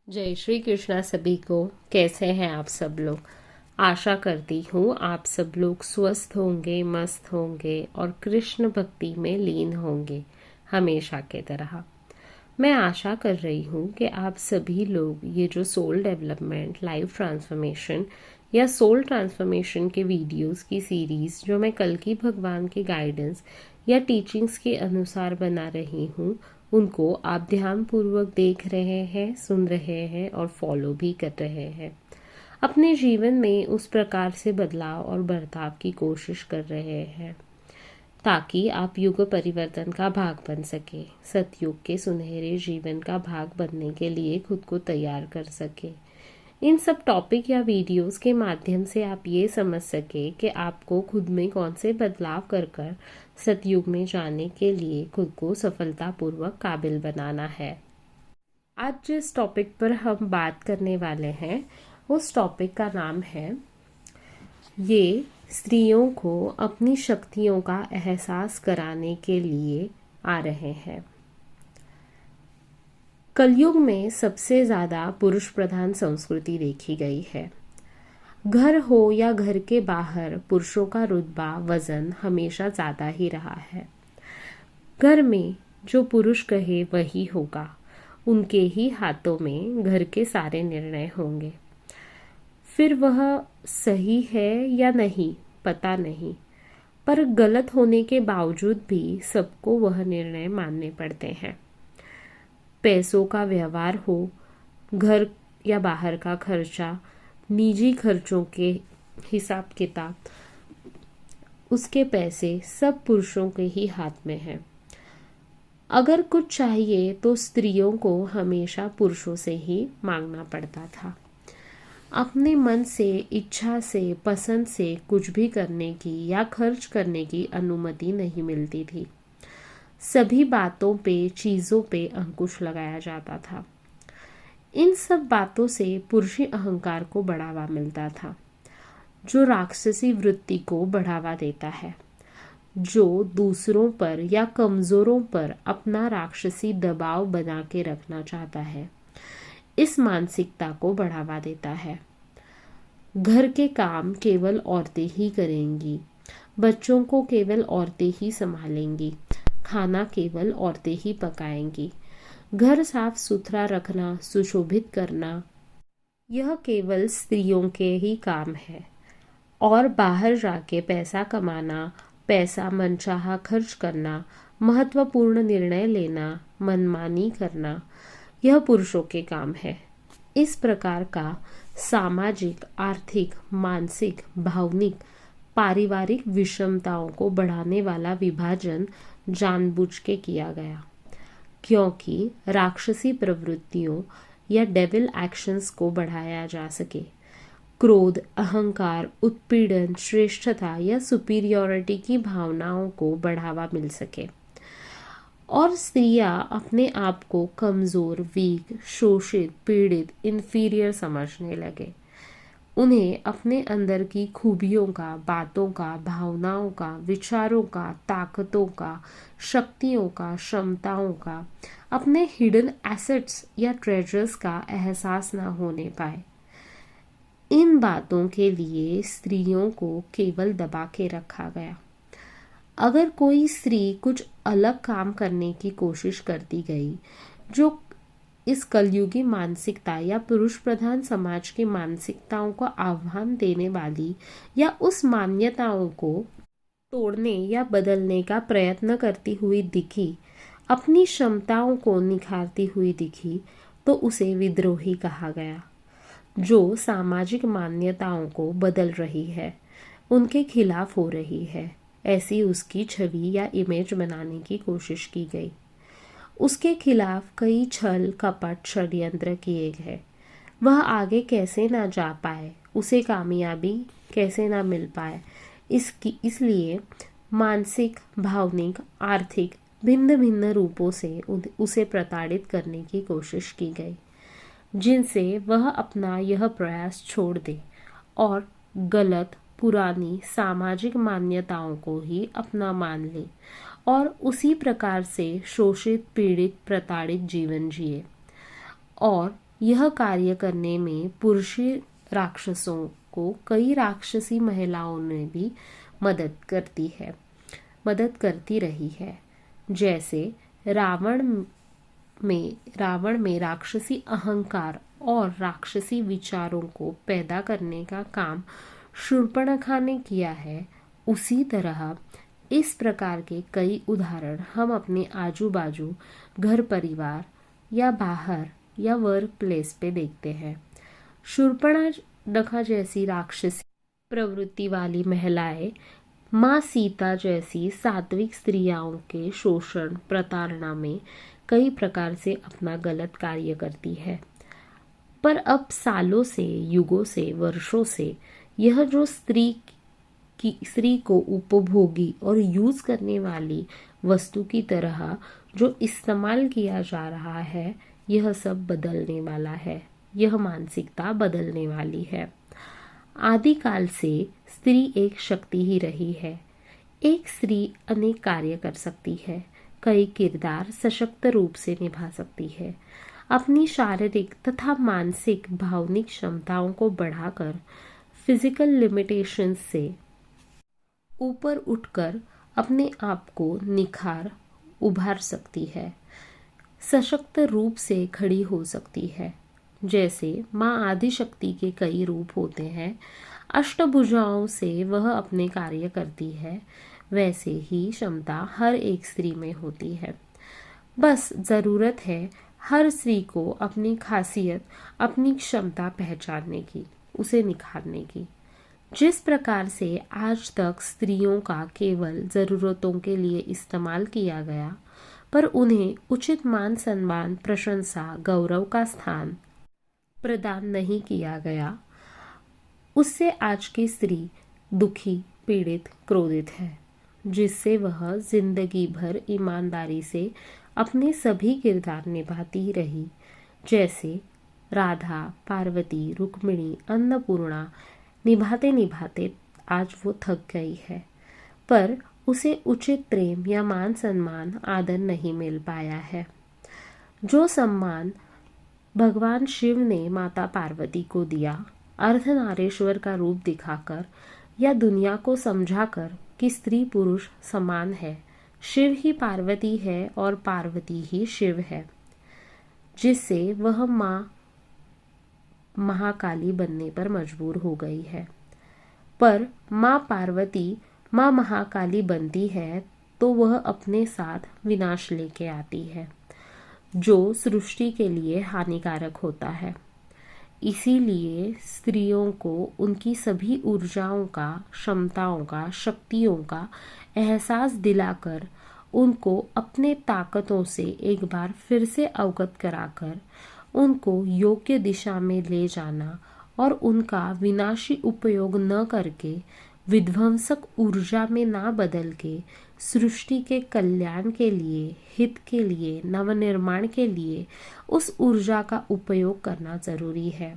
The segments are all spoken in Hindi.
जय श्री कृष्णा सभी को। कैसे हैं आप सब लोग। आशा करती हूँ आप सब लोग स्वस्थ होंगे, मस्त होंगे और कृष्ण भक्ति में लीन होंगे हमेशा के तरह। मैं आशा कर रही हूँ कि आप सभी लोग ये जो सोल डेवलपमेंट, लाइफ ट्रांसफॉर्मेशन या सोल ट्रांसफॉर्मेशन के वीडियोस की सीरीज़ जो मैं कल की भगवान की गाइडेंस या टीचिंग्स के अनुसार बना रही हूँ, उनको आप ध्यानपूर्वक देख रहे हैं, सुन रहे हैं और फॉलो भी कर रहे हैं। अपने जीवन में उस प्रकार से बदलाव और बर्ताव की कोशिश कर रहे हैं ताकि आप युग परिवर्तन का भाग बन सके, सतयुग के सुनहरे जीवन का भाग बनने के लिए खुद को तैयार कर सके। इन सब टॉपिक या वीडियोस के माध्यम से आप ये समझ सके कि आपको खुद में कौन से बदलाव कर कर सतयुग में जाने के लिए खुद को सफलतापूर्वक काबिल बनाना है। आज जिस टॉपिक पर हम बात करने वाले हैं उस टॉपिक का नाम है ये स्त्रियों को अपनी शक्तियों का एहसास कराने के लिए आ रहे हैं। कलयुग में सबसे ज़्यादा पुरुष प्रधान संस्कृति देखी गई है। घर हो या घर के बाहर पुरुषों का रुतबा, वजन हमेशा ज़्यादा ही रहा है। घर में जो पुरुष कहे वही होगा, उनके ही हाथों में घर के सारे निर्णय होंगे। फिर वह सही है या नहीं पता नहीं, पर गलत होने के बावजूद भी सबको वह निर्णय मानने पड़ते हैं। पैसों का व्यवहार हो, घर या बाहर का खर्चा, निजी खर्चों के हिसाब किताब, उसके पैसे सब पुरुषों के ही हाथ में है। अगर कुछ चाहिए तो स्त्रियों को हमेशा पुरुषों से ही मांगना पड़ता था। अपने मन से, इच्छा से, पसंद से कुछ भी करने की या खर्च करने की अनुमति नहीं मिलती थी। सभी बातों पे, चीज़ों पे अंकुश लगाया जाता था। इन सब बातों से पुरुषी अहंकार को बढ़ावा मिलता था, जो राक्षसी वृत्ति को बढ़ावा देता है, जो दूसरों पर या कमजोरों पर अपना राक्षसी दबाव बना के रखना चाहता है। इस मानसिकता को बढ़ावा देता है। घर के काम केवल औरतें ही करेंगी, बच्चों को केवल औरतें ही संभालेंगी, खाना केवल औरतें ही पकाएंगी, घर साफ सुथरा रखना, सुशोभित करना यह केवल स्त्रियों के ही काम है। और बाहर जाके पैसा कमाना, पैसा मनचाहा खर्च करना, महत्वपूर्ण निर्णय लेना, मनमानी करना यह पुरुषों के काम है। इस प्रकार का सामाजिक, आर्थिक, मानसिक, भावनिक, पारिवारिक विषमताओं को बढ़ाने वाला विभाजन जानबूझ के किया गया, क्योंकि राक्षसी प्रवृत्तियों या डेविल एक्शंस को बढ़ाया जा सके। क्रोध, अहंकार, उत्पीड़न, श्रेष्ठता या सुपीरियॉरिटी की भावनाओं को बढ़ावा मिल सके और स्त्रियां अपने आप को कमजोर, वीक, शोषित, पीड़ित, इन्फीरियर समझने लगे। उन्हें अपने अंदर की खूबियों का, बातों का, भावनाओं का, विचारों का, ताकतों का, शक्तियों का, क्षमताओं का, अपने हिडन एसेट्स या ट्रेजर्स का एहसास ना होने पाए। इन बातों के लिए स्त्रियों को केवल दबा के रखा गया। अगर कोई स्त्री कुछ अलग काम करने की कोशिश करती गई, जो इस कलयुगी मानसिकता या पुरुष प्रधान समाज की मानसिकताओं को आह्वान देने वाली या उस मान्यताओं को तोड़ने या बदलने का प्रयत्न करती हुई दिखी, अपनी क्षमताओं को निखारती हुई दिखी, तो उसे विद्रोही कहा गया। जो सामाजिक मान्यताओं को बदल रही है, उनके खिलाफ हो रही है, ऐसी उसकी छवि या इमेज बनाने की कोशिश की गई। उसके खिलाफ कई छल, कपट, षड्यंत्र किए गए। वह आगे कैसे ना जा पाए, उसे कामयाबी कैसे ना मिल पाए, इसलिए मानसिक, भावनिक, आर्थिक भिन्न भिन्न रूपों से उसे प्रताड़ित करने की कोशिश की गई, जिनसे वह अपना यह प्रयास छोड़ दे और गलत, पुरानी सामाजिक मान्यताओं को ही अपना मान ले और उसी प्रकार से शोषित, पीड़ित, प्रताड़ित जीवन जिए और यह कार्य करने में पुरुषी राक्षसों को कई राक्षसी महिलाओं ने भी मदद करती रही है। जैसे रावण में राक्षसी अहंकार और राक्षसी विचारों को पैदा करने का काम शूर्पणखा ने किया है, उसी तरह इस प्रकार के कई उदाहरण हम अपने आजू बाजू, घर परिवार या बाहर या वर्क प्लेस पे देखते हैं। शूर्पणखा जैसी राक्षसी प्रवृत्ति वाली महिलाएं माँ सीता जैसी सात्विक स्त्रियों के शोषण प्रताड़ना में कई प्रकार से अपना गलत कार्य करती है। पर अब सालों से, युगों से, वर्षों से यह जो स्त्री को उपभोगी और यूज करने वाली वस्तु की तरह जो इस्तेमाल किया जा रहा है, यह सब बदलने वाला है। यह मानसिकता बदलने वाली है। आदिकाल से स्त्री एक शक्ति ही रही है। एक स्त्री अनेक कार्य कर सकती है, कई किरदार सशक्त रूप से निभा सकती है। अपनी शारीरिक तथा मानसिक भावनिक क्षमताओं को बढ़ाकर फिजिकल लिमिटेशंस से ऊपर उठकर अपने आप को उभार सकती है, सशक्त रूप से खड़ी हो सकती है। जैसे माँ आदिशक्ति के कई रूप होते हैं, अष्टभुजाओं से वह अपने कार्य करती है, वैसे ही क्षमता हर एक स्त्री में होती है। बस जरूरत है हर स्त्री को अपनी खासियत, अपनी क्षमता पहचानने की, उसे निखारने की। जिस प्रकार से आज तक स्त्रियों का केवल जरूरतों के लिए इस्तेमाल किया गया, पर उन्हें उचित मान सम्मान, प्रशंसा, गौरव का स्थान प्रदान नहीं किया गया, उससे आज की स्त्री दुखी, पीड़ित, क्रोधित है, जिससे वह जिंदगी भर ईमानदारी से अपने सभी किरदार निभाती रही। जैसे राधा, पार्वती, रुक्मिणी, अन्नपूर्णा निभाते निभाते आज वो थक गई है, पर उसे उचित प्रेम या मान सम्मान, आदर नहीं मिल पाया है। जो सम्मान भगवान शिव ने माता पार्वती को दिया, अर्धनारीश्वर का रूप दिखाकर या दुनिया को समझाकर कि स्त्री पुरुष समान है, शिव ही पार्वती है और पार्वती ही शिव है, जिससे वह माँ महाकाली बनने पर मजबूर हो गई है। पर माँ पार्वती माँ महाकाली बनती है तो वह अपने साथ विनाश लेके आती है, जो सृष्टि के लिए हानिकारक होता है। इसीलिए स्त्रियों को उनकी सभी ऊर्जाओं का, क्षमताओं का, शक्तियों का एहसास दिलाकर उनको अपने ताकतों से एक बार फिर से अवगत कराकर उनको योग्य दिशा में ले जाना और उनका विनाशी उपयोग न करके, विध्वंसक ऊर्जा में ना बदल के, सृष्टि के कल्याण के लिए, हित के लिए, नवनिर्माण के लिए उस ऊर्जा का उपयोग करना जरूरी है।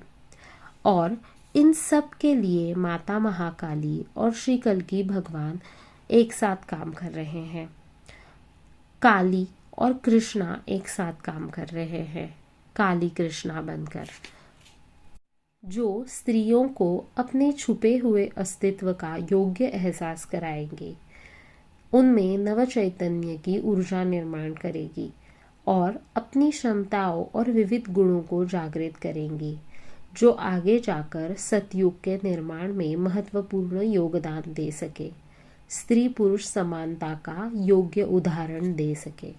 और इन सब के लिए माता महाकाली और श्री कल्कि भगवान एक साथ काम कर रहे हैं। काली और कृष्णा एक साथ काम कर रहे हैं, काली कृष्णा बनकर, जो स्त्रियों को अपने छुपे हुए अस्तित्व का योग्य एहसास कराएंगे, उनमें नव चैतन्य की ऊर्जा निर्माण करेगी और अपनी क्षमताओं और विविध गुणों को जागृत करेंगी, जो आगे जाकर सतयुग के निर्माण में महत्वपूर्ण योगदान दे सके, स्त्री पुरुष समानता का योग्य उदाहरण दे सके।